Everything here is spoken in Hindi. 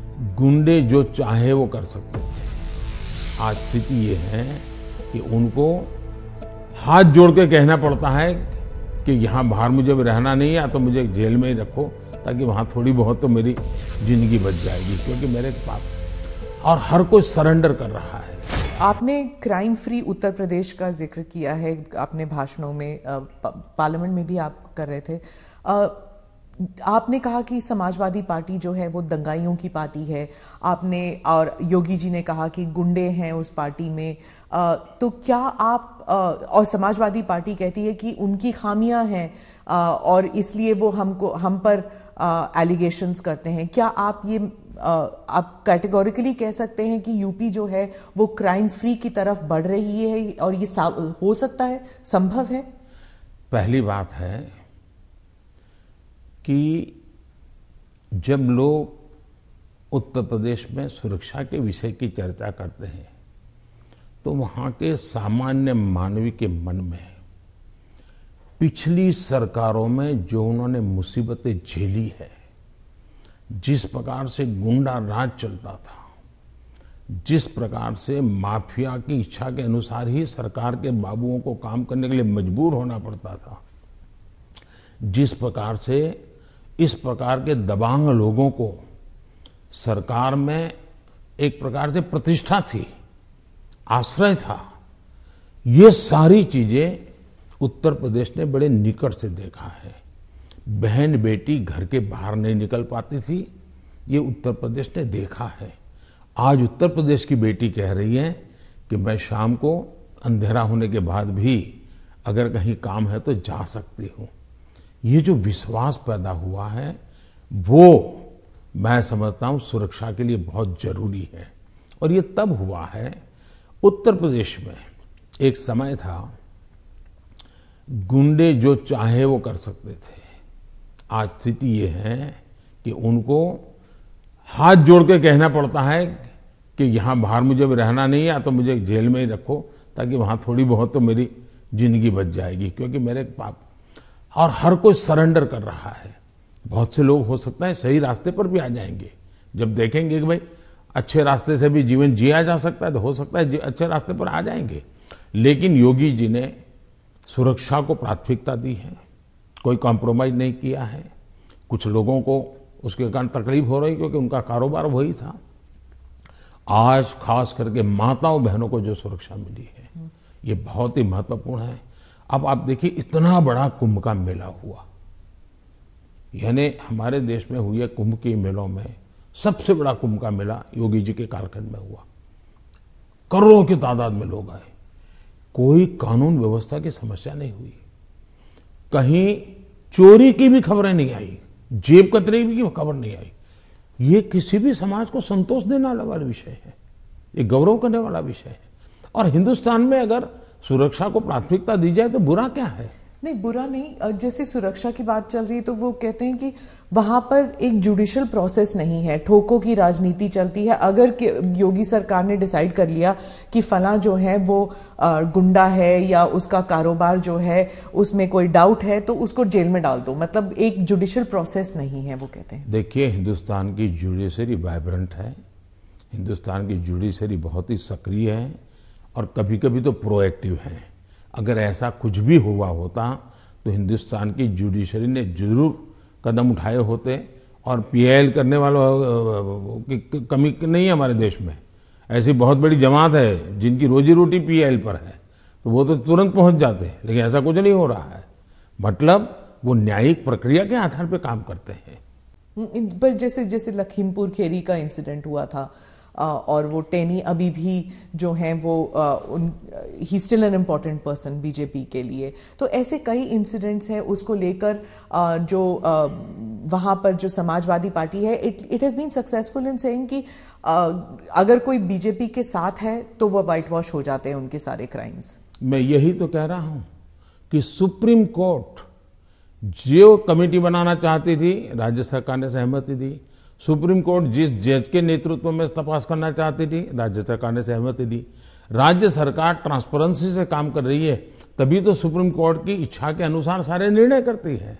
गुंडे जो चाहे वो कर सकते थे। आज स्थिति ये है कि उनको हाथ जोड़ के कहना पड़ता है कि यहाँ बाहर मुझे रहना नहीं है, तो मुझे जेल में ही रखो, ताकि वहाँ थोड़ी बहुत तो मेरी जिंदगी बच जाएगी, क्योंकि मेरे पास और हर कोई सरेंडर कर रहा है। आपने क्राइम फ्री उत्तर प्रदेश का जिक्र किया है अपने भाषणों में, पार्लियामेंट में भी आप कर रहे थे। आपने कहा कि समाजवादी पार्टी जो है वो दंगाइयों की पार्टी है। आपने और योगी जी ने कहा कि गुंडे हैं उस पार्टी में। तो क्या आप और समाजवादी पार्टी कहती है कि उनकी खामियां हैं और इसलिए वो हम पर एलिगेशंस करते हैं। क्या आप ये आप कैटेगोरिकली कह सकते हैं कि यूपी जो है वो क्राइम फ्री की तरफ बढ़ रही है और ये हो सकता है, संभव है? पहली बात है कि जब लोग उत्तर प्रदेश में सुरक्षा के विषय की चर्चा करते हैं तो वहां के सामान्य मानवी के मन में पिछली सरकारों में जो उन्होंने मुसीबतें झेली है, जिस प्रकार से गुंडा राज चलता था, जिस प्रकार से माफिया की इच्छा के अनुसार ही सरकार के बाबुओं को काम करने के लिए मजबूर होना पड़ता था, जिस प्रकार से इस प्रकार के दबंग लोगों को सरकार में एक प्रकार से प्रतिष्ठा थी, आश्रय था, ये सारी चीजें उत्तर प्रदेश ने बड़े निकट से देखा है। बहन बेटी घर के बाहर नहीं निकल पाती थी, ये उत्तर प्रदेश ने देखा है। आज उत्तर प्रदेश की बेटी कह रही है कि मैं शाम को अंधेरा होने के बाद भी अगर कहीं काम है तो जा सकती हूँ। ये जो विश्वास पैदा हुआ है वो मैं समझता हूँ सुरक्षा के लिए बहुत जरूरी है। और ये तब हुआ है, उत्तर प्रदेश में एक समय था गुंडे जो चाहे वो कर सकते थे। आज स्थिति ये है कि उनको हाथ जोड़ के कहना पड़ता है कि यहाँ बाहर मुझे रहना नहीं है, तो मुझे जेल में ही रखो, ताकि वहाँ थोड़ी बहुत तो मेरी जिंदगी बच जाएगी, क्योंकि मेरे पाप और हर कोई सरेंडर कर रहा है। बहुत से लोग हो सकता है सही रास्ते पर भी आ जाएंगे, जब देखेंगे कि भाई अच्छे रास्ते से भी जीवन जिया जा सकता है तो हो सकता है अच्छे रास्ते पर आ जाएंगे। लेकिन योगी जी ने सुरक्षा को प्राथमिकता दी है, कोई कॉम्प्रोमाइज नहीं किया है। कुछ लोगों को उसके कारण तकलीफ हो रही क्योंकि उनका कारोबार वही था। आज खास करके माताओं बहनों को जो सुरक्षा मिली है ये बहुत ही महत्वपूर्ण है। अब आप देखिए, इतना बड़ा कुंभ का मेला हुआ, यानी हमारे देश में हुए कुंभ के मेलों में सबसे बड़ा कुंभ का मेला योगी जी के कालखंड में हुआ। करोड़ों की तादाद में लोग आए, कोई कानून व्यवस्था की समस्या नहीं हुई, कहीं चोरी की भी खबरें नहीं आई, जेब कतरे की खबर नहीं आई। ये किसी भी समाज को संतोष देने वाला विषय है, ये गौरव करने वाला विषय है। और हिंदुस्तान में अगर सुरक्षा को प्राथमिकता दी जाए तो बुरा क्या है? नहीं, बुरा नहीं। जैसे सुरक्षा की बात चल रही है तो वो कहते हैं कि वहां पर एक जुडिशियल प्रोसेस नहीं है, ठोकों की राजनीति चलती है। अगर योगी सरकार ने डिसाइड कर लिया कि फला जो है वो गुंडा है या उसका कारोबार जो है उसमें कोई डाउट है तो उसको जेल में डाल दो, मतलब एक जुडिशियल प्रोसेस नहीं है, वो कहते हैं। देखिए, हिंदुस्तान की जुडिशरी वाइब्रेंट है, हिंदुस्तान की जुडिशरी बहुत ही सक्रिय है और कभी कभी तो प्रोएक्टिव है। अगर ऐसा कुछ भी हुआ होता तो हिंदुस्तान की जुडिशरी ने जरूर कदम उठाए होते। और पीआईएल करने वालों की कमी नहीं है हमारे देश में, ऐसी बहुत बड़ी जमात है जिनकी रोजी रोटी पीआईएल पर है, तो वो तो तुरंत पहुंच जाते हैं। लेकिन ऐसा कुछ नहीं हो रहा है, मतलब वो न्यायिक प्रक्रिया के आधार पर काम करते हैं। पर जैसे लखीमपुर खेरी का इंसिडेंट हुआ था और वो टेनी अभी भी जो हैं वो he still an important person BJP के लिए। तो ऐसे कई इंसिडेंट्स हैं, उसको लेकर जो वहाँ पर जो समाजवादी पार्टी है it has been successful in saying कि अगर कोई बीजेपी के साथ है तो वो वाइट वॉश हो जाते हैं उनके सारे क्राइम्स। मैं यही तो कह रहा हूँ कि सुप्रीम कोर्ट जो कमेटी बनाना चाहती थी, राज्य सरकार ने सहमति दी। सुप्रीम कोर्ट जिस जज के नेतृत्व में तपास करना चाहती थी, राज्य सरकार ने सहमति दी। राज्य सरकार ट्रांसपेरेंसी से काम कर रही है, तभी तो सुप्रीम कोर्ट की इच्छा के अनुसार सारे निर्णय करती है।